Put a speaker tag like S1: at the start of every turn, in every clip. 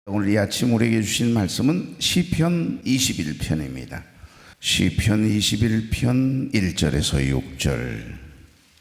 S1: 오늘 이 아침 우리에게 주신 말씀은 시편 21편입니다. 시편 21편 1절에서 6절.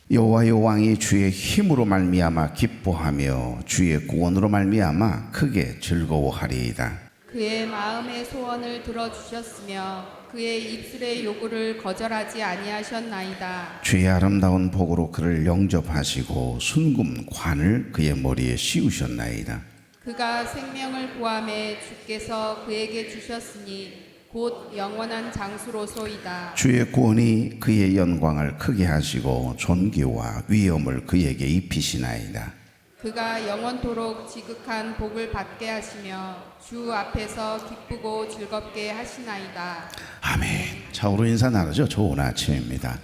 S1: 여호와의 왕이 주의 힘으로 말미암아 기뻐하며 주의 구원으로 말미암아 크게 즐거워하리이다.
S2: 그의 마음의 소원을 들어주셨으며 그의 입술의 요구를 거절하지 아니하셨나이다.
S1: 주의 아름다운 복으로 그를 영접하시고 순금 관을 그의 머리에 씌우셨나이다.
S2: 그가 생명을 구함에 주께서 그에게 주셨으니 곧 영원한 장수로소이다.
S1: 주의 구원이 그의 영광을 크게 하시고 존귀와 위엄을 그에게 입히시나이다.
S2: 그가 영원토록 지극한 복을 받게 하시며 주 앞에서 기쁘고 즐겁게 하시나이다.
S1: 아멘. 좌우로 인사 나누죠. 좋은 아침입니다.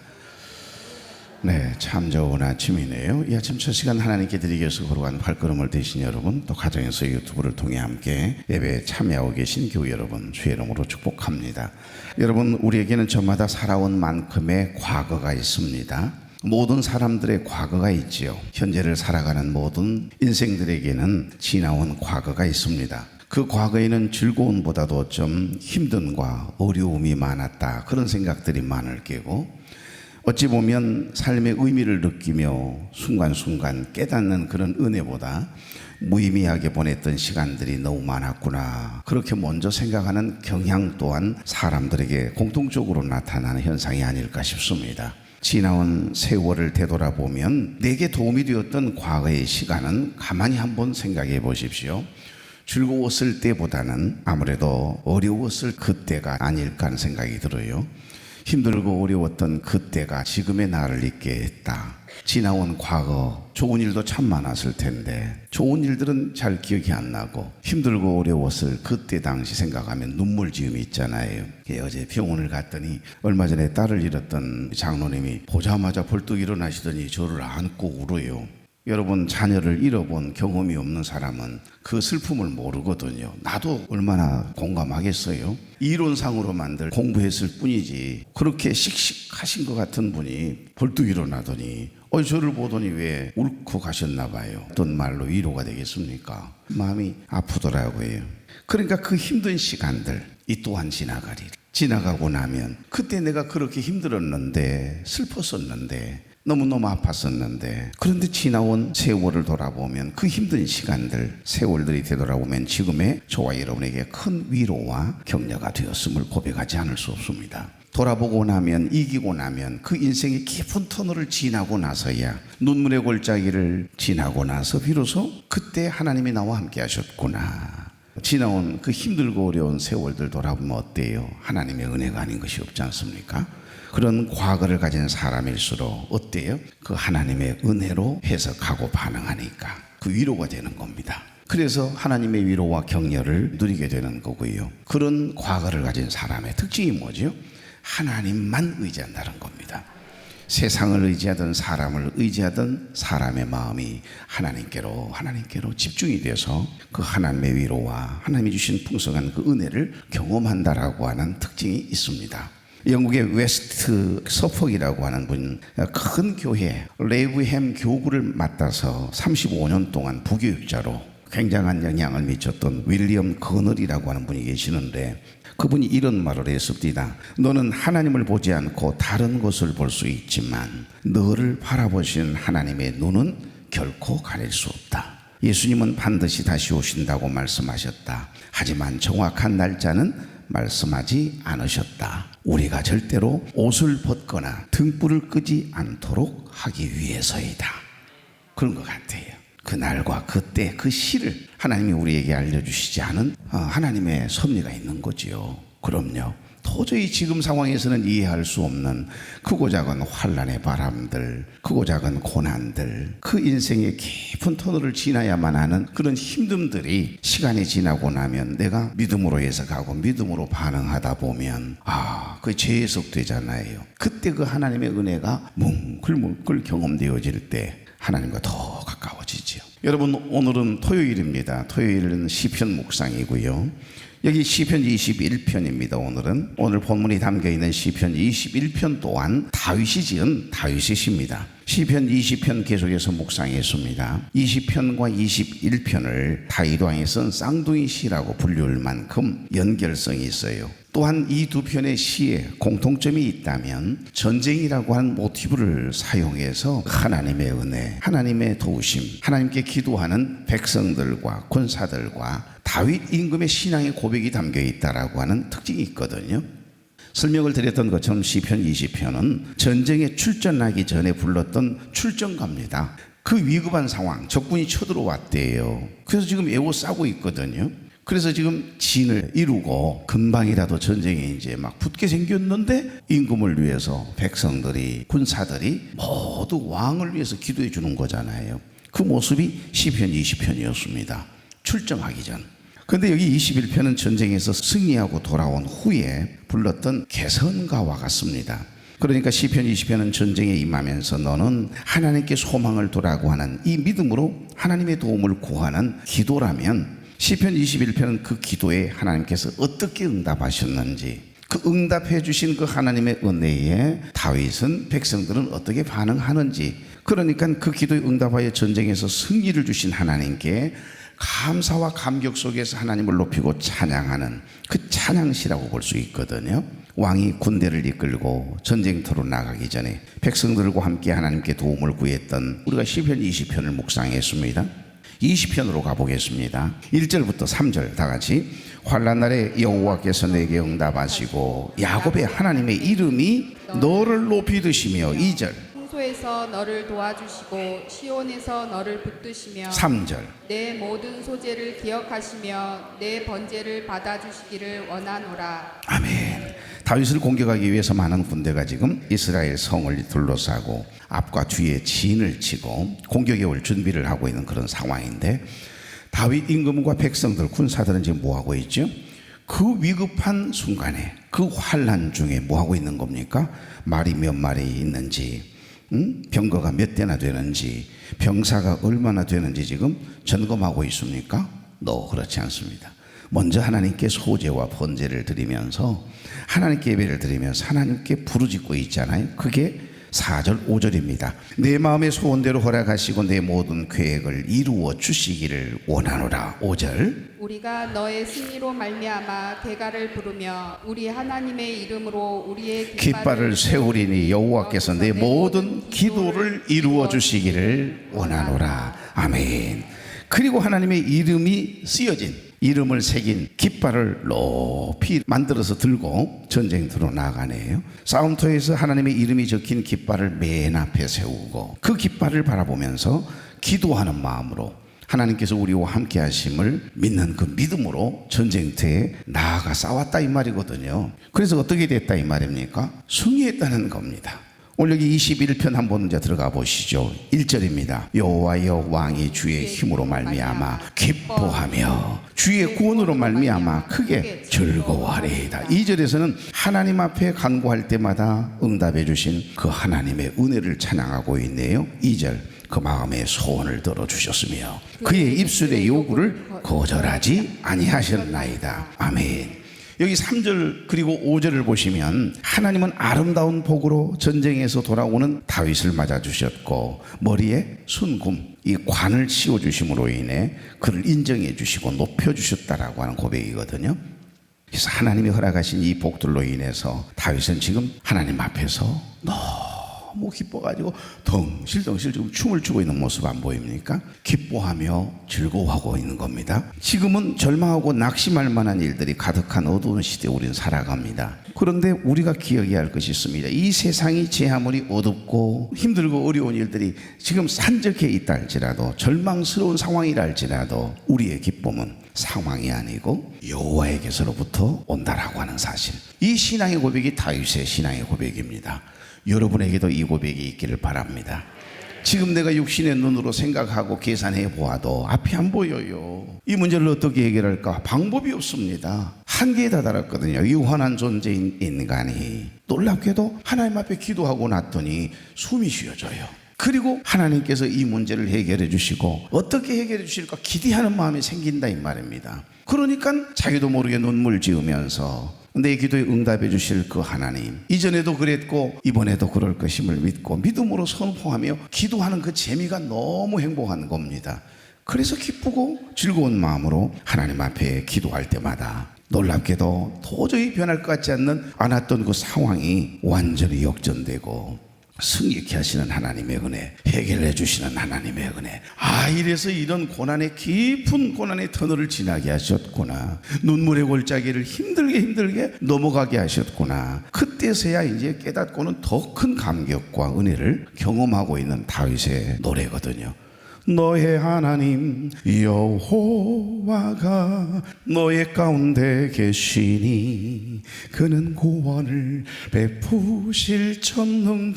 S1: 네, 참 좋은 아침이네요. 이 아침 첫 시간 하나님께 드리기 위해서 걸어간 발걸음을 되신 여러분, 또 가정에서 유튜브를 통해 함께 예배에 참여하고 계신 교회 여러분, 주의 이름으로 축복합니다. 여러분, 우리에게는 저마다 살아온 만큼의 과거가 있습니다. 모든 사람들의 과거가 있지요. 현재를 살아가는 모든 인생들에게는 지나온 과거가 있습니다. 그 과거에는 즐거움보다도 좀 힘듦과 어려움이 많았다, 그런 생각들이 많을 게고, 어찌 보면 삶의 의미를 느끼며 순간순간 깨닫는 그런 은혜보다 무의미하게 보냈던 시간들이 너무 많았구나, 그렇게 먼저 생각하는 경향 또한 사람들에게 공통적으로 나타나는 현상이 아닐까 싶습니다. 지나온 세월을 되돌아보면 내게 도움이 되었던 과거의 시간은 가만히 한번 생각해 보십시오. 즐거웠을 때보다는 아무래도 어려웠을 그때가 아닐까 하는 생각이 들어요. 힘들고 어려웠던 그때가 지금의 나를 있게 했다. 지나온 과거 좋은 일도 참 많았을 텐데 좋은 일들은 잘 기억이 안 나고 힘들고 어려웠을 그때 당시 생각하면 눈물지음이 있잖아요. 어제 병원을 갔더니 얼마 전에 딸을 잃었던 장로님이 보자마자 벌떡 일어나시더니 저를 안고 울어요. 여러분, 자녀를 잃어본 경험이 없는 사람은 그 슬픔을 모르거든요. 나도 얼마나 공감하겠어요. 이론상으로 만들 공부했을 뿐이지 그렇게 씩씩하신 것 같은 분이 벌떡 일어나더니 저를 보더니 왜 울컥하셨나 봐요. 어떤 말로 위로가 되겠습니까? 마음이 아프더라고요. 그러니까 그 힘든 시간들 이 또한 지나가리라. 지나가고 나면 그때 내가 그렇게 힘들었는데 슬펐었는데 너무너무 아팠었는데, 그런데 지나온 세월을 돌아보면 그 힘든 시간들, 세월들이 되돌아보면 지금의 저와 여러분에게 큰 위로와 격려가 되었음을 고백하지 않을 수 없습니다. 돌아보고 나면, 이기고 나면, 그 인생의 깊은 터널을 지나고 나서야, 눈물의 골짜기를 지나고 나서 비로소 그때 하나님이 나와 함께 하셨구나. 지나온 그 힘들고 어려운 세월들 돌아보면 어때요? 하나님의 은혜가 아닌 것이 없지 않습니까? 그런 과거를 가진 사람일수록 어때요? 그 하나님의 은혜로 해석하고 반응하니까 그 위로가 되는 겁니다. 그래서 하나님의 위로와 격려를 누리게 되는 거고요. 그런 과거를 가진 사람의 특징이 뭐죠? 하나님만 의지한다는 겁니다. 세상을 의지하든 사람을 의지하든 사람의 마음이 하나님께로 집중이 돼서 그 하나님의 위로와 하나님이 주신 풍성한 그 은혜를 경험한다라고 하는 특징이 있습니다. 영국의 웨스트 서폭이라고 하는 분, 큰 교회 레이브햄 교구를 맡아서 35년 동안 부교육자로 굉장한 영향을 미쳤던 윌리엄 거널이라고 하는 분이 계시는데, 그분이 이런 말을 했습니다. 너는 하나님을 보지 않고 다른 것을 볼 수 있지만 너를 바라보시는 하나님의 눈은 결코 가릴 수 없다. 예수님은 반드시 다시 오신다고 말씀하셨다. 하지만 정확한 날짜는 말씀하지 않으셨다. 우리가 절대로 옷을 벗거나 등불을 끄지 않도록 하기 위해서이다. 그런 것 같아요. 그날과 그때 그 시를 하나님이 우리에게 알려주시지 않은 하나님의 섭리가 있는 거지요. 그럼요. 도저히 지금 상황에서는 이해할 수 없는 크고 작은 환난의 바람들, 크고 작은 고난들, 그 인생의 깊은 터널을 지나야만 하는 그런 힘듦들이 시간이 지나고 나면 내가 믿음으로 해석하고 믿음으로 반응하다 보면 그게 재해석되잖아요. 그때 그 하나님의 은혜가 뭉클뭉클 경험되어질 때 하나님과 더 가까워지죠. 여러분, 오늘은 토요일입니다. 토요일은 시편 묵상이고요. 여기 시편 21편입니다. 오늘 본문이 담겨있는 시편 21편 또한 다윗이 지은 다윗의 시입니다. 시편 20편 계속해서 묵상했습니다. 20편과 21편을 다윗 왕이 쓴 쌍둥이 시라고 불릴 만큼 연결성이 있어요. 또한 이 두 편의 시에 공통점이 있다면 전쟁이라고 하는 모티브를 사용해서 하나님의 은혜, 하나님의 도우심, 하나님께 기도하는 백성들과 군사들과 다윗 임금의 신앙의 고백이 담겨 있다라고 하는 특징이 있거든요. 설명을 드렸던 것처럼 시편 20편은 전쟁에 출전하기 전에 불렀던 출전가입니다. 그 위급한 상황, 적군이 쳐들어왔대요. 그래서 지금 에워싸고 있거든요. 그래서 지금 진을 이루고 금방이라도 전쟁에 이제 막 붙게 생겼는데 임금을 위해서 백성들이, 군사들이 모두 왕을 위해서 기도해 주는 거잖아요. 그 모습이 시편 20편이었습니다. 출정하기 전. 그런데 여기 21편은 전쟁에서 승리하고 돌아온 후에 불렀던 개선가와 같습니다. 그러니까 시편 20편은 전쟁에 임하면서 너는 하나님께 소망을 두라고 하는 이 믿음으로 하나님의 도움을 구하는 기도라면, 시편 21편은 그 기도에 하나님께서 어떻게 응답하셨는지, 그 응답해 주신 그 하나님의 은혜에 다윗은, 백성들은 어떻게 반응하는지, 그러니까 그 기도에 응답하여 전쟁에서 승리를 주신 하나님께 감사와 감격 속에서 하나님을 높이고 찬양하는 그 찬양시라고 볼 수 있거든요. 왕이 군대를 이끌고 전쟁터로 나가기 전에 백성들과 함께 하나님께 도움을 구했던, 우리가 시편 20편을 묵상했습니다. 20편으로 가보겠습니다. 1절부터 3절 다 같이. 환난 날에 여호와께서 내게 응답하시고 야곱의 하나님의 이름이 너를 높이 드시며. 2절.
S2: 홍소에서 너를 도와주시고 시온에서 너를 붙드시며
S1: 3절.
S2: 내 모든 소재를 기억하시며 내 번제를 받아주시기를 원하노라.
S1: 아멘. 다윗을 공격하기 위해서 많은 군대가 지금 이스라엘 성을 둘러싸고 앞과 뒤에 진을 치고 공격에 올 준비를 하고 있는 그런 상황인데, 다윗 임금과 백성들, 군사들은 지금 뭐하고 있죠? 그 위급한 순간에, 그 환난 중에 뭐하고 있는 겁니까? 말이 몇 마리 있는지, 병거가 몇 대나 되는지, 병사가 얼마나 되는지 지금 점검하고 있습니까? 그렇지 않습니다. 먼저 하나님께 소제와 번제를 드리면서, 하나님께 예배를 드리면서 하나님께 부르짖고 있잖아요. 그게 4절 5절입니다. 내 마음의 소원대로 허락하시고 내 모든 계획을 이루어 주시기를 원하노라. 5절.
S2: 우리가 너의 승리로 말미암아 대가를 부르며 우리 하나님의 이름으로 우리의
S1: 깃발을 세우리니 여호와께서 내 모든 기도를 이루어 주시기를 원하노라. 아멘. 그리고 하나님의 이름이 쓰여진, 이름을 새긴 깃발을 높이 만들어서 들고 전쟁터로 나가네요. 싸움터에서 하나님의 이름이 적힌 깃발을 맨 앞에 세우고 그 깃발을 바라보면서 기도하는 마음으로 하나님께서 우리와 함께 하심을 믿는 그 믿음으로 전쟁터에 나아가 싸웠다 이 말이거든요. 그래서 어떻게 됐다 이 말입니까? 승리했다는 겁니다. 오늘 여기 21편 한번 이제 들어가 보시죠. 1절입니다. 여호와여 왕이 주의 힘으로 말미암아 기뻐하며 주의 구원으로 말미암아 크게 즐거워하리이다. 2절에서는 하나님 앞에 간구할 때마다 응답해 주신 그 하나님의 은혜를 찬양하고 있네요. 2절. 그 마음의 소원을 들어주셨으며 그의 입술의 요구를 거절하지 아니하셨나이다. 아멘. 여기 3절 그리고 5절을 보시면 하나님은 아름다운 복으로 전쟁에서 돌아오는 다윗을 맞아주셨고 머리에 순금, 이 관을 씌워주심으로 인해 그를 인정해 주시고 높여주셨다라고 하는 고백이거든요. 그래서 하나님이 허락하신 이 복들로 인해서 다윗은 지금 하나님 앞에서 너무 기뻐가지고 덩실덩실 지금 춤을 추고 있는 모습 안 보입니까? 기뻐하며 즐거워하고 있는 겁니다. 지금은 절망하고 낙심할 만한 일들이 가득한 어두운 시대에 우리는 살아갑니다. 그런데 우리가 기억해야 할 것이 있습니다. 이 세상이 제 아무리 어둡고 힘들고 어려운 일들이 지금 산적해 있다 할지라도, 절망스러운 상황이라 할지라도 우리의 기쁨은 상황이 아니고 여호와에게서로부터 온다라고 하는 사실, 이 신앙의 고백이 다윗의 신앙의 고백입니다. 여러분에게도 이 고백이 있기를 바랍니다. 지금 내가 육신의 눈으로 생각하고 계산해 보아도 앞이 안 보여요. 이 문제를 어떻게 해결할까? 방법이 없습니다. 한계에 다다랐거든요. 유한한 존재인 인간이 놀랍게도 하나님 앞에 기도하고 났더니 숨이 쉬어져요. 그리고 하나님께서 이 문제를 해결해 주시고 어떻게 해결해 주실까 기대하는 마음이 생긴다 이 말입니다. 그러니까 자기도 모르게 눈물 지으면서 내 기도에 응답해 주실 그 하나님, 이전에도 그랬고 이번에도 그럴 것임을 믿고 믿음으로 선포하며 기도하는 그 재미가 너무 행복한 겁니다. 그래서 기쁘고 즐거운 마음으로 하나님 앞에 기도할 때마다 놀랍게도 도저히 변할 것 같지 않았던 그 상황이 완전히 역전되고 승리케 하시는 하나님의 은혜, 해결해 주시는 하나님의 은혜. 이래서 이런 고난의 깊은 고난의 터널을 지나게 하셨구나. 눈물의 골짜기를 힘들게 넘어가게 하셨구나. 그때서야 이제 깨닫고는 더 큰 감격과 은혜를 경험하고 있는 다윗의 노래거든요. 너의 하나님 여호와가 너의 가운데 계시니 그는 구원을 베푸실 전능자시라.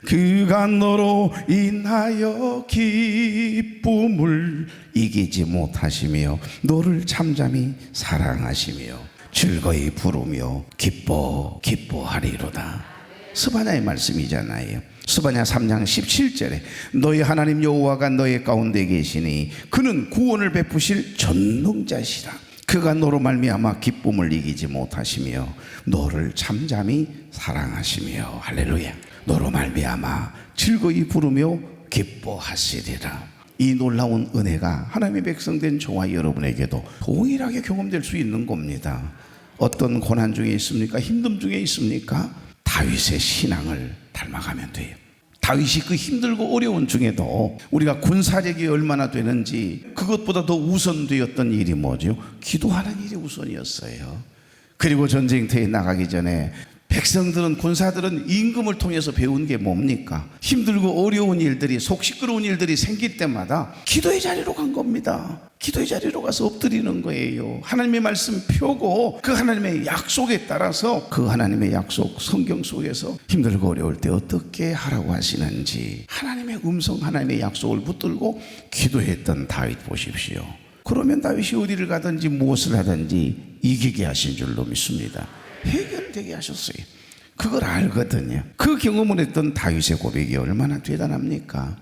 S1: 그가 너로 인하여 기쁨을 이기지 못하시며 너를 잠잠히 사랑하시며 즐거이 부르며 기뻐하리로다. 스바냐의 말씀이잖아요. 스바냐 3장 17절에 너희 하나님 여호와가 너희 가운데 계시니 그는 구원을 베푸실 전능자시라. 그가 너로 말미암아 기쁨을 이기지 못하시며 너를 잠잠히 사랑하시며 할렐루야. 너로 말미암아 즐거이 부르며 기뻐하시리라. 이 놀라운 은혜가 하나님의 백성된 저와 여러분에게도 동일하게 경험될 수 있는 겁니다. 어떤 고난 중에 있습니까? 힘듦 중에 있습니까? 다윗의 신앙을 닮아가면 돼요. 다윗이 그 힘들고 어려운 중에도 우리가 군사력이 얼마나 되는지 그것보다 더 우선되었던 일이 뭐죠? 기도하는 일이 우선이었어요. 그리고 전쟁터에 나가기 전에 백성들은, 군사들은 임금을 통해서 배운 게 뭡니까? 힘들고 어려운 일들이, 속 시끄러운 일들이 생길 때마다 기도의 자리로 간 겁니다. 기도의 자리로 가서 엎드리는 거예요. 하나님의 말씀 펴고 그 하나님의 약속에 따라서 그 하나님의 약속, 성경 속에서 힘들고 어려울 때 어떻게 하라고 하시는지 하나님의 음성, 하나님의 약속을 붙들고 기도했던 다윗 보십시오. 그러면 다윗이 어디를 가든지 무엇을 하든지 이기게 하신 줄로 믿습니다. 해결되게 하셨어요. 그걸 알거든요. 그 경험을 했던 다윗의 고백이 얼마나 대단합니까?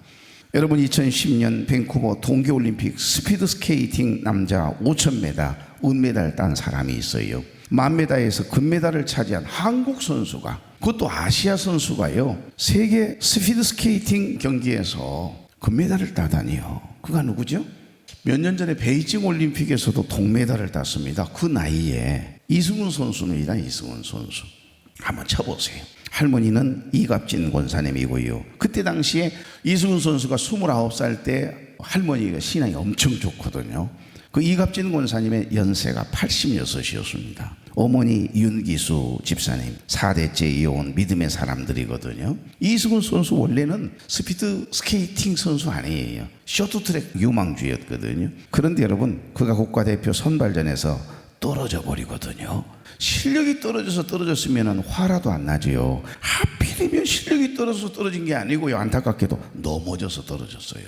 S1: 여러분, 2010년 밴쿠버 동계올림픽 스피드 스케이팅 남자 5000m 은메달 딴 사람이 있어요. 1000m에서 금메달을 차지한 한국 선수가, 그것도 아시아 선수가요, 세계 스피드 스케이팅 경기에서 금메달을 따다니요. 그가 누구죠? 몇 년 전에 베이징 올림픽에서도 동메달을 땄습니다. 그 나이에 이승훈 선수입니다. 이승훈 선수. 한번 쳐보세요. 할머니는 이갑진 권사님이고요. 그때 당시에 이승훈 선수가 29살 때 할머니가 신앙이 엄청 좋거든요. 그 이갑진 권사님의 연세가 86이었습니다. 어머니 윤기수 집사님 4대째 이어온 믿음의 사람들이거든요. 이승훈 선수 원래는 스피드 스케이팅 선수 아니에요. 쇼트트랙 유망주였거든요. 그런데 여러분, 그가 국가대표 선발전에서 떨어져 버리거든요. 실력이 떨어졌으면 화라도 안 나지요. 하필이면 실력이 떨어져서 떨어진 게 아니고요, 안타깝게도 넘어져서 떨어졌어요.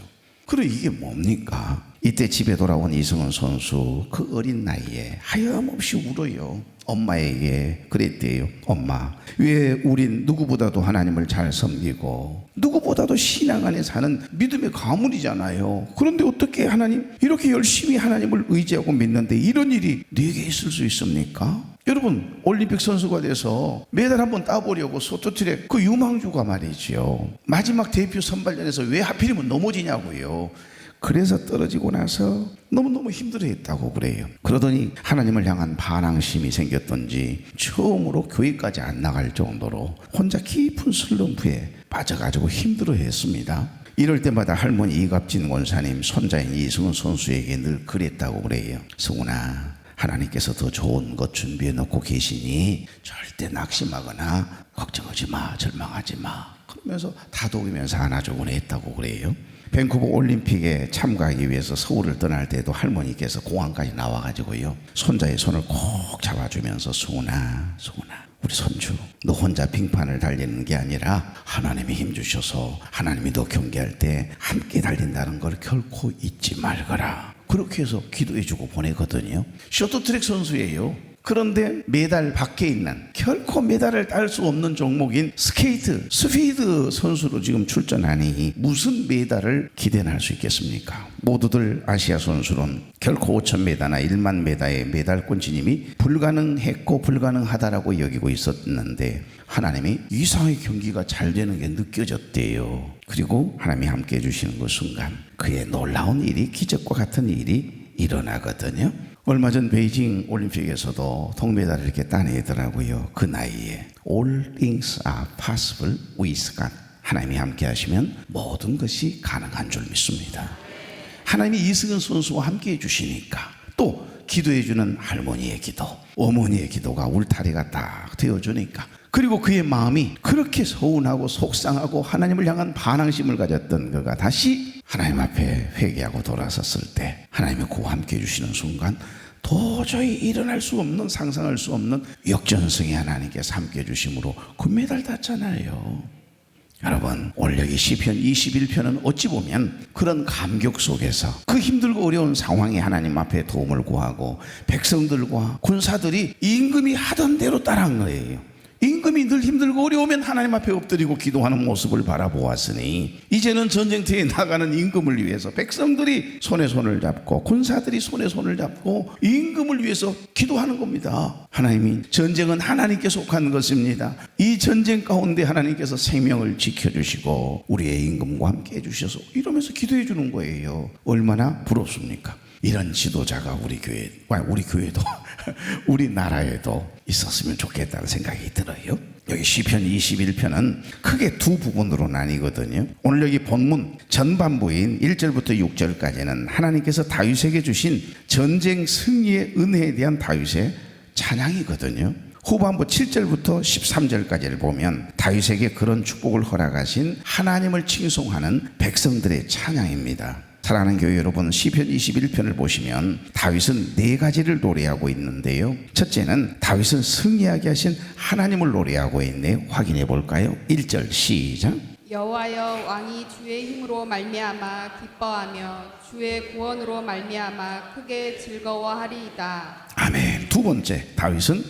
S1: 그럼 이게 뭡니까? 이때 집에 돌아온 이승훈 선수, 그 어린 나이에 하염없이 울어요. 엄마에게 그랬대요. 엄마, 왜 우린 누구보다도 하나님을 잘 섬기고 누구보다도 신앙 안에 사는 믿음의 가문이잖아요. 그런데 어떻게 하나님, 이렇게 열심히 하나님을 의지하고 믿는데 이런 일이 네게 있을 수 있습니까? 여러분, 올림픽 선수가 돼서 메달 한번 따보려고 쇼트트랙 그 유망주가 말이죠, 마지막 대표 선발전에서 왜 하필이면 넘어지냐고요. 그래서 떨어지고 나서 너무너무 힘들어했다고 그래요. 그러더니 하나님을 향한 반항심이 생겼던지 처음으로 교회까지 안 나갈 정도로 혼자 깊은 슬럼프에 빠져가지고 힘들어했습니다. 이럴 때마다 할머니 이갑진 권사님 손자인 이승훈 선수에게 늘 그랬다고 그래요. 승훈아, 하나님께서 더 좋은 것 준비해 놓고 계시니 절대 낙심하거나 걱정하지 마, 절망하지 마, 그러면서 다독이면서 안아주곤 했다고 그래요. 밴쿠버 올림픽에 참가하기 위해서 서울을 떠날 때도 할머니께서 공항까지 나와가지고요, 손자의 손을 꼭 잡아주면서 승훈아, 우리 손주, 너 혼자 빙판을 달리는 게 아니라 하나님이 힘 주셔서 하나님이 너 경계할 때 함께 달린다는 걸 결코 잊지 말거라. 그렇게 해서 기도해주고 보내거든요. 쇼트트랙 선수예요. 그런데 메달 밖에 있는 결코 메달을 딸 수 없는 종목인 스케이트, 스피드 선수로 지금 출전하니 무슨 메달을 기대할 수 있겠습니까? 모두들 아시아 선수론 결코 5,000m나 1만 m의 메달권 진입이 불가능했고 불가능하다라고 여기고 있었는데 하나님이 이상하게 경기가 잘 되는 게 느껴졌대요. 그리고 하나님이 함께 해주시는 그 순간 그의 놀라운 일이, 기적과 같은 일이 일어나거든요. 얼마 전 베이징 올림픽에서도 동메달을 이렇게 따내더라고요. 그 나이에 All things are possible with God. 하나님이 함께 하시면 모든 것이 가능한 줄 믿습니다. 하나님이 이승은 선수와 함께 해주시니까, 또 기도해주는 할머니의 기도, 어머니의 기도가 울타리가 딱 되어주니까, 그리고 그의 마음이 그렇게 서운하고 속상하고 하나님을 향한 반항심을 가졌던 그가 다시 하나님 앞에 회개하고 돌아섰을 때 하나님이 그와 함께 해주시는 순간 도저히 일어날 수 없는, 상상할 수 없는 역전승이 하나님께서 함께 해주심으로 금메달 땄잖아요. 여러분, 오늘 여기 시편 21편은 어찌 보면 그런 감격 속에서 그 힘들고 어려운 상황에 하나님 앞에 도움을 구하고 백성들과 군사들이 임금이 하던 대로 따라한 거예요. 임금이 늘 힘들고 어려우면 하나님 앞에 엎드리고 기도하는 모습을 바라보았으니 이제는 전쟁터에 나가는 임금을 위해서 백성들이 손에 손을 잡고 군사들이 손에 손을 잡고 임금을 위해서 기도하는 겁니다. 하나님이, 전쟁은 하나님께 속한 것입니다. 이 전쟁 가운데 하나님께서 생명을 지켜주시고 우리의 임금과 함께 해주셔서 이러면서 기도해 주는 거예요. 얼마나 부럽습니까? 이런 지도자가 우리 교회도 우리나라에도 있었으면 좋겠다는 생각이 들어요. 여기 시편 21편은 크게 두 부분으로 나뉘거든요. 오늘 여기 본문 전반부인 1절부터 6절까지는 하나님께서 다윗에게 주신 전쟁 승리의 은혜에 대한 다윗의 찬양이거든요. 후반부 7절부터 13절까지를 보면 다윗에게 그런 축복을 허락하신 하나님을 칭송하는 백성들의 찬양입니다. 사랑하는 교회 여러분, 시편 21편을 보시면 다윗은 네 가지를 노래하고 있는데요. 첫째는 다윗은 승리하게 하신 하나님을 노래하고 있네요. 확인해 볼까요? 1절 시작.
S2: 여호와여, 왕이 주의 힘으로 말미암아 기뻐하며 주의 구원으로 말미암아 크게 즐거워하리이다.
S1: 아멘. 두 번째, 다윗은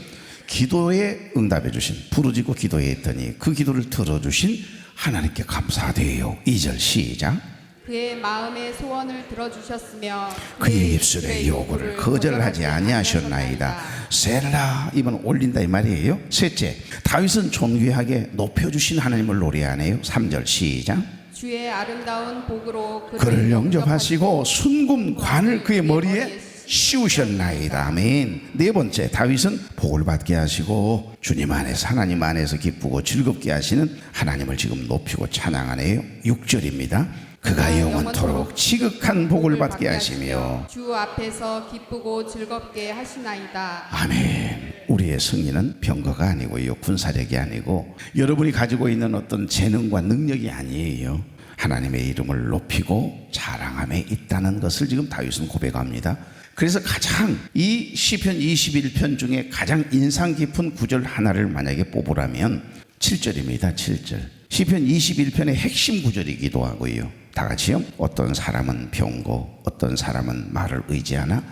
S1: 기도에 응답해 주신, 부르짖고 기도했더니 그 기도를 들어주신 하나님께 감사드려요. 2절 시작.
S2: 그의 마음의 소원을 들어주셨으며
S1: 그의 입술의 요구를 거절하지 아니하셨나이다. 셀라, 이번 올린다 이 말이에요. 셋째, 다윗은 존귀하게 높여주신 하나님을 노래하네요. 3절 시작.
S2: 주의 아름다운 복으로
S1: 그를 영접하시고 순금관을 그의 머리에 씌우셨나이다. 아멘. 네 번째, 다윗은 복을 받게 하시고 주님 안에서, 하나님 안에서 기쁘고 즐겁게 하시는 하나님을 지금 높이고 찬양하네요. 6절입니다. 그가 영원토록 지극한 복을 받게 하시며
S2: 주 앞에서 기쁘고 즐겁게 하시나이다.
S1: 아멘. 우리의 승리는 병거가 아니고요, 군사력이 아니고 여러분이 가지고 있는 어떤 재능과 능력이 아니에요. 하나님의 이름을 높이고 자랑함에 있다는 것을 지금 다윗은 고백합니다. 그래서 가장 이 시편 21편 중에 가장 인상 깊은 구절 하나를 만약에 뽑으라면 7절입니다. 7절. 시편 21편의 핵심 구절이기도 하고요. 다 같이요. 어떤 사람은 병고, 어떤 사람은 말을 의지하나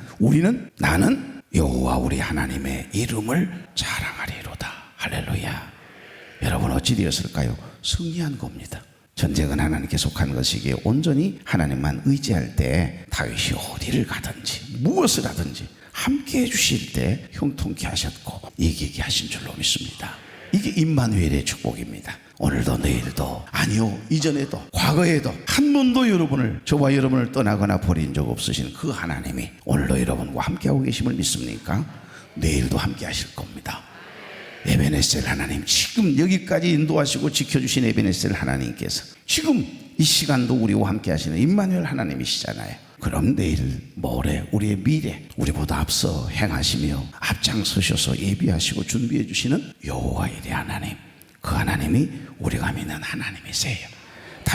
S1: 나는 여호와 우리 하나님의 이름을 자랑하리로다. 할렐루야. 여러분, 어찌 되었을까요? 승리한 겁니다. 전쟁은 하나님께 속한 것이기에 온전히 하나님만 의지할 때 다윗이 어디를 가든지 무엇을 하든지 함께 해주실 때 형통케 하셨고 이기게 하신 줄로 믿습니다. 이게 임마누엘의 축복입니다. 오늘도 내일도, 아니요, 이전에도 과거에도 한 번도 저와 여러분을 떠나거나 버린 적 없으신 그 하나님이 오늘도 여러분과 함께하고 계심을 믿습니까? 내일도 함께 하실 겁니다. 에베네셀 하나님, 지금 여기까지 인도하시고 지켜주신 에베네셀 하나님께서 지금 이 시간도 우리와 함께 하시는 임마누엘 하나님이시잖아요. 그럼 내일, 모레, 우리의 미래, 우리보다 앞서 행하시며 앞장서셔서 예비하시고 준비해 주시는 여호와 일의 하나님, 그 하나님이 우리가 믿는 하나님이세요.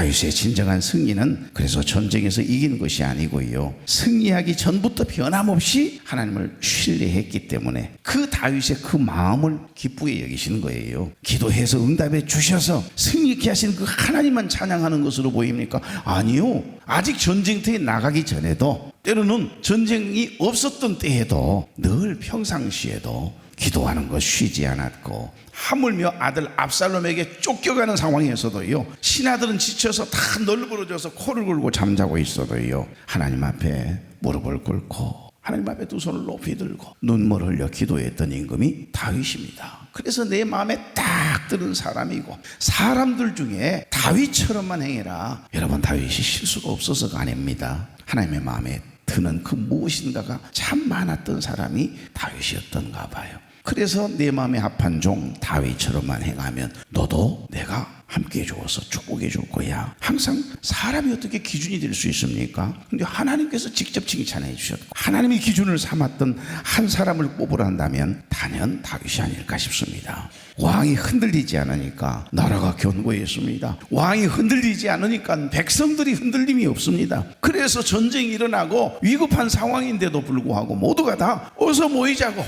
S1: 다윗의 진정한 승리는 그래서 전쟁에서 이긴 것이 아니고요, 승리하기 전부터 변함없이 하나님을 신뢰했기 때문에 그 다윗의 그 마음을 기쁘게 여기시는 거예요. 기도해서 응답해 주셔서 승리케 하신 그 하나님만 찬양하는 것으로 보입니까? 아니요. 아직 전쟁터에 나가기 전에도, 때로는 전쟁이 없었던 때에도 늘 평상시에도 기도하는 것 쉬지 않았고, 하물며 아들 압살롬에게 쫓겨가는 상황에서도요, 신하들은 지쳐서 다 널브러져서 코를 골고 잠자고 있어도요, 하나님 앞에 무릎을 꿇고 하나님 앞에 두 손을 높이 들고 눈물 흘려 기도했던 임금이 다윗입니다. 그래서 내 마음에 딱 드는 사람이고, 사람들 중에 다윗처럼만 행해라. 여러분, 다윗이 실수가 없어서가 아닙니다. 하나님의 마음에 드는 그 무엇인가가 참 많았던 사람이 다윗이었던가 봐요. 그래서 내 마음에 합한 종 다윗처럼만 행하면 너도 내가 함께 해주어서 축복해 줄 거야. 항상 사람이 어떻게 기준이 될 수 있습니까? 근데 하나님께서 직접 칭찬해 주셨고, 하나님이 기준을 삼았던 한 사람을 뽑으란다면 단연 다윗이 아닐까 싶습니다. 왕이 흔들리지 않으니까 나라가 견고했습니다. 왕이 흔들리지 않으니까 백성들이 흔들림이 없습니다. 그래서 전쟁이 일어나고 위급한 상황인데도 불구하고 모두가 다 어서 모이자고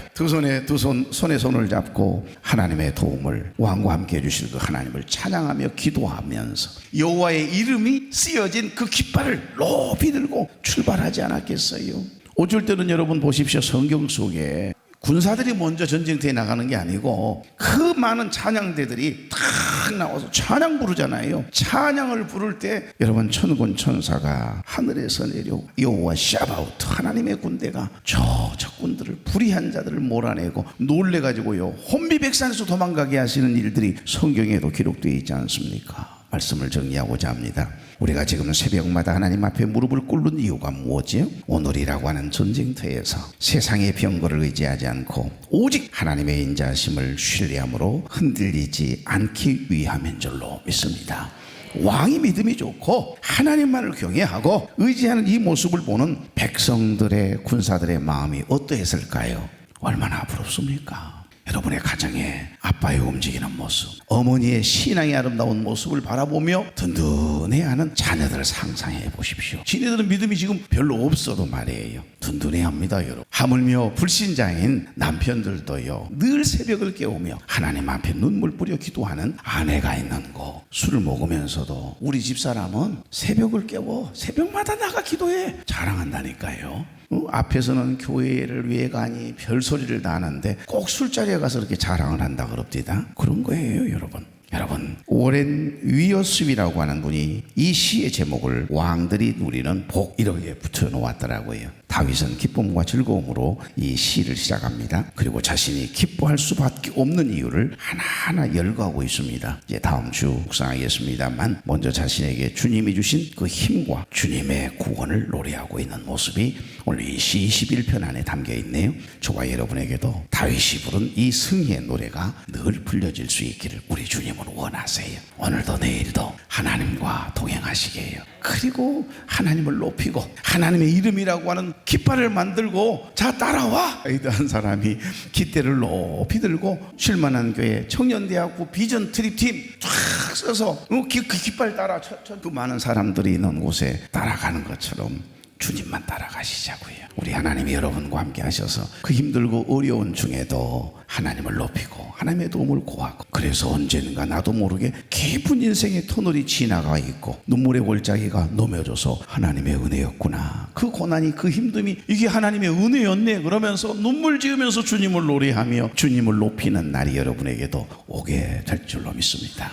S1: 손에 손을 잡고 하나님의 도움을, 왕과 함께 해주실 그 하나님을 찬양하며 기도하면서 여호와의 이름이 쓰여진 그 깃발을 높이 들고 출발하지 않았겠어요? 어쩔 때는 여러분 보십시오. 성경 속에 군사들이 먼저 전쟁터에 나가는 게 아니고 그 많은 찬양대들이 탁 나와서 찬양 부르잖아요. 찬양을 부를 때 여러분, 천군 천사가 하늘에서 내려 여호와 샤바우트, 하나님의 군대가 저 적군들을, 불의한 자들을 몰아내고 놀래가지고요, 혼비백산에서 도망가게 하시는 일들이 성경에도 기록되어 있지 않습니까? 말씀을 정리하고자 합니다. 우리가 지금 새벽마다 하나님 앞에 무릎을 꿇는 이유가 무엇이요? 오늘이라고 하는 전쟁터에서 세상의 병거를 의지하지 않고 오직 하나님의 인자하심을 신뢰함으로 흔들리지 않기 위함인 줄로 믿습니다. 왕이 믿음이 좋고 하나님만을 경외하고 의지하는 이 모습을 보는 백성들의, 군사들의 마음이 어떠했을까요? 얼마나 부럽습니까? 여러분의 가정에 아빠의 움직이는 모습, 어머니의 신앙의 아름다운 모습을 바라보며 든든해하는 자녀들을 상상해 보십시오. 지네들은 믿음이 지금 별로 없어도 말이에요, 든든해합니다. 여러분, 하물며 불신자인 남편들도요, 늘 새벽을 깨우며 하나님 앞에 눈물 뿌려 기도하는 아내가 있는 거. 술을 먹으면서도 우리 집사람은 새벽을 깨워 새벽마다 나가 기도해 자랑한다니까요. 앞에서는 교회를 위해 가니 별소리를 다 하는데 꼭 술자리에 가서 이렇게 자랑을 한다 그럽디다. 그런 거예요, 여러분. 여러분, 오렌 위어스비라고 하는 분이 이 시의 제목을 왕들이 누리는 복, 이렇게 붙여놓았더라고요. 다윗은 기쁨과 즐거움으로 이 시를 시작합니다. 그리고 자신이 기뻐할 수밖에 없는 이유를 하나하나 열거하고 있습니다. 이제 다음 주 묵상하겠습니다만, 먼저 자신에게 주님이 주신 그 힘과 주님의 구원을 노래하고 있는 모습이 오늘 이 시 21편 안에 담겨 있네요. 저와 여러분에게도 다윗이 부른 이 승리의 노래가 늘 불려질 수 있기를 우리 주님은 원하세요. 오늘도 내일도 하나님과 동행하시게 해요. 그리고 하나님을 높이고 하나님의 이름이라고 하는 깃발을 만들고, 자 따라와, 한 사람이 깃대를 높이 들고 쉴만한 교회 청년대학부 비전 트립팀 쫙 써서 그 깃발 따라 그 많은 사람들이 있는 곳에 따라가는 것처럼 주님만 따라가시자고요. 우리 하나님이 여러분과 함께 하셔서 그 힘들고 어려운 중에도 하나님을 높이고 하나님의 도움을 구하고, 그래서 언젠가 나도 모르게 깊은 인생의 터널이 지나가 있고 눈물의 골짜기가 넘어져서 하나님의 은혜였구나, 그 고난이, 그 힘듦이 이게 하나님의 은혜였네 그러면서 눈물 지으면서 주님을 노래하며 주님을 높이는 날이 여러분에게도 오게 될 줄로 믿습니다.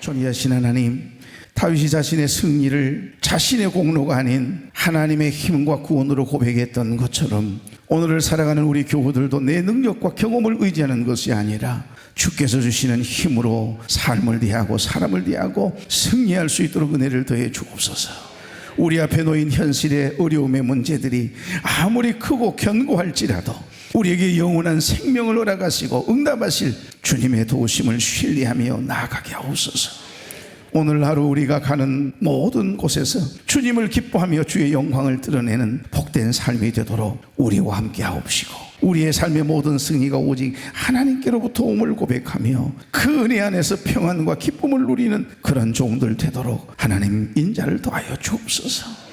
S1: 존귀하신 하나님, 다윗이 자신의 승리를 자신의 공로가 아닌 하나님의 힘과 구원으로 고백했던 것처럼 오늘을 살아가는 우리 교우들도 내 능력과 경험을 의지하는 것이 아니라 주께서 주시는 힘으로 삶을 대하고 사람을 대하고 승리할 수 있도록 은혜를 더해 주옵소서. 우리 앞에 놓인 현실의 어려움의 문제들이 아무리 크고 견고할지라도 우리에게 영원한 생명을 허락하시고 응답하실 주님의 도우심을 신뢰하며 나아가게 하옵소서. 오늘 하루 우리가 가는 모든 곳에서 주님을 기뻐하며 주의 영광을 드러내는 복된 삶이 되도록 우리와 함께 하옵시고, 우리의 삶의 모든 승리가 오직 하나님께로부터 옴을 고백하며 그 은혜 안에서 평안과 기쁨을 누리는 그런 종들 되도록 하나님 인자를 더하여 주옵소서.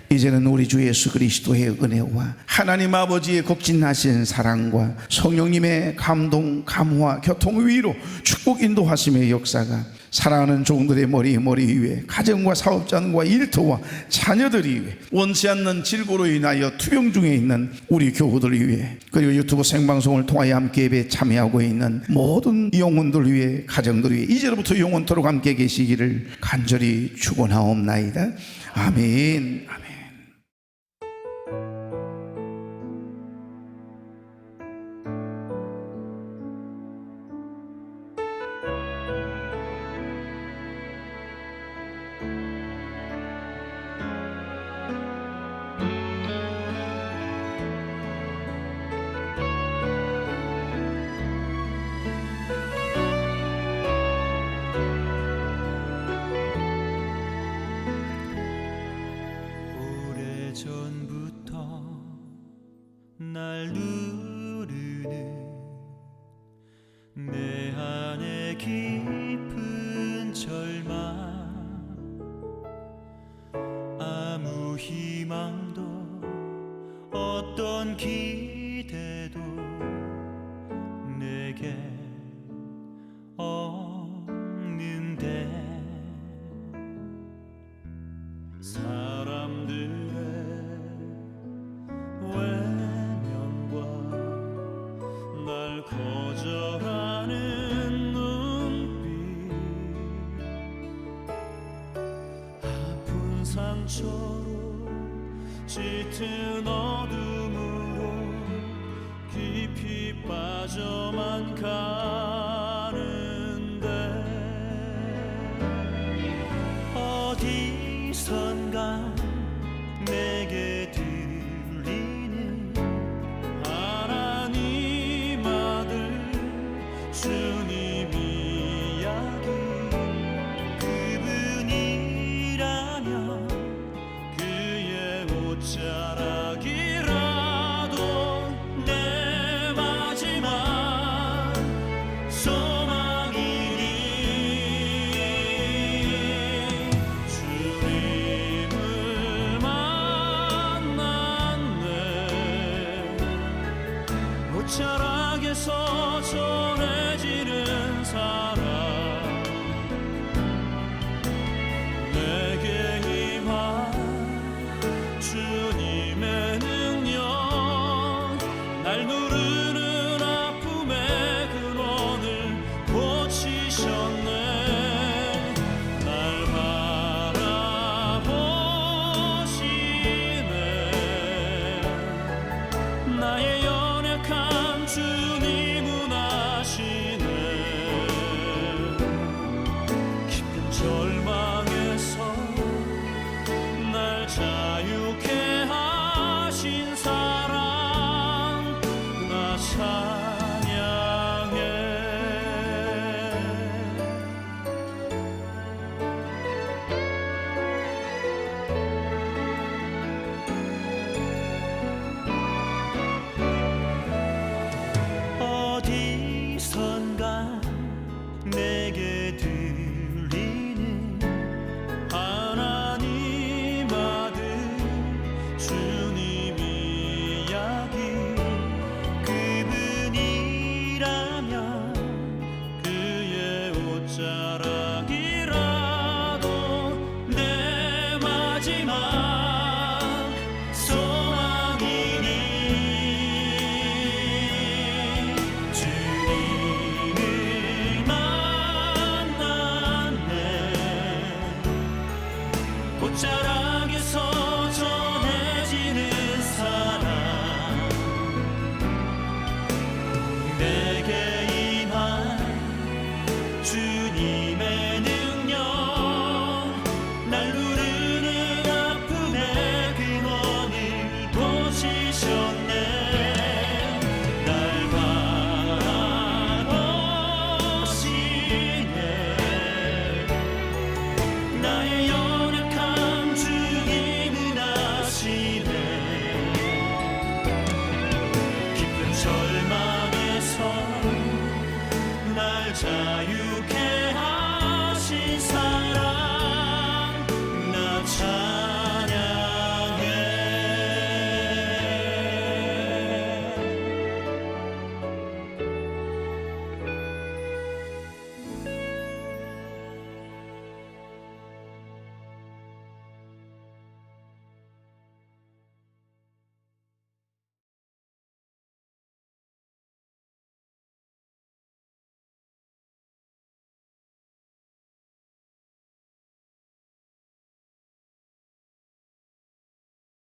S1: 이제는 우리 주 예수 그리스도의 은혜와 하나님 아버지의 극진하신 사랑과 성령님의 감동, 감화, 교통 위로 축복 인도하심의 역사가 사랑하는 종들의 머리 위에 가정과 사업장과 일터와 자녀들이 위해 원치 않는 질고로 인하여 투병 중에 있는 우리 교우들 위해 그리고 유튜브 생방송을 통하여 함께 예배에 참여하고 있는 모든 영혼들 위해 가정들 위해 이제로부터 영원토록 함께 계시기를 간절히 축원하옵나이다. 아멘. 아멘.
S3: 오래전부터 날 누르는 내 안에 깊은 절망, 아무 희망도 어떤 기대도 내게 없는데 사람들의 외면과 날 거절하는 눈빛, 아픈 상처로 짙은 어둠으로 깊이 빠져만 가는데 어디선가 내게 들리는 하나님 아들 주님 이야기, 그분이라면 그의 옷자락이라도 내 마지막 소망이니 주님을 만났네. 옷자락에서 전해지는 사랑, 내게 임한 주님의 능력, 날 누르는 아픔의 근원을 고치셨네. 날 바라보시네. 나의 연약한 주님은 아시네. 깊은 절망에서 날 자유케 하신 사랑, 나 찬양해. 어디선가 내게 들리는 하나님 아들 주님 이야기, 그분이라면 그의 옷자락이라도 내 마지막 소망이니 주님을 만났네. 옷자락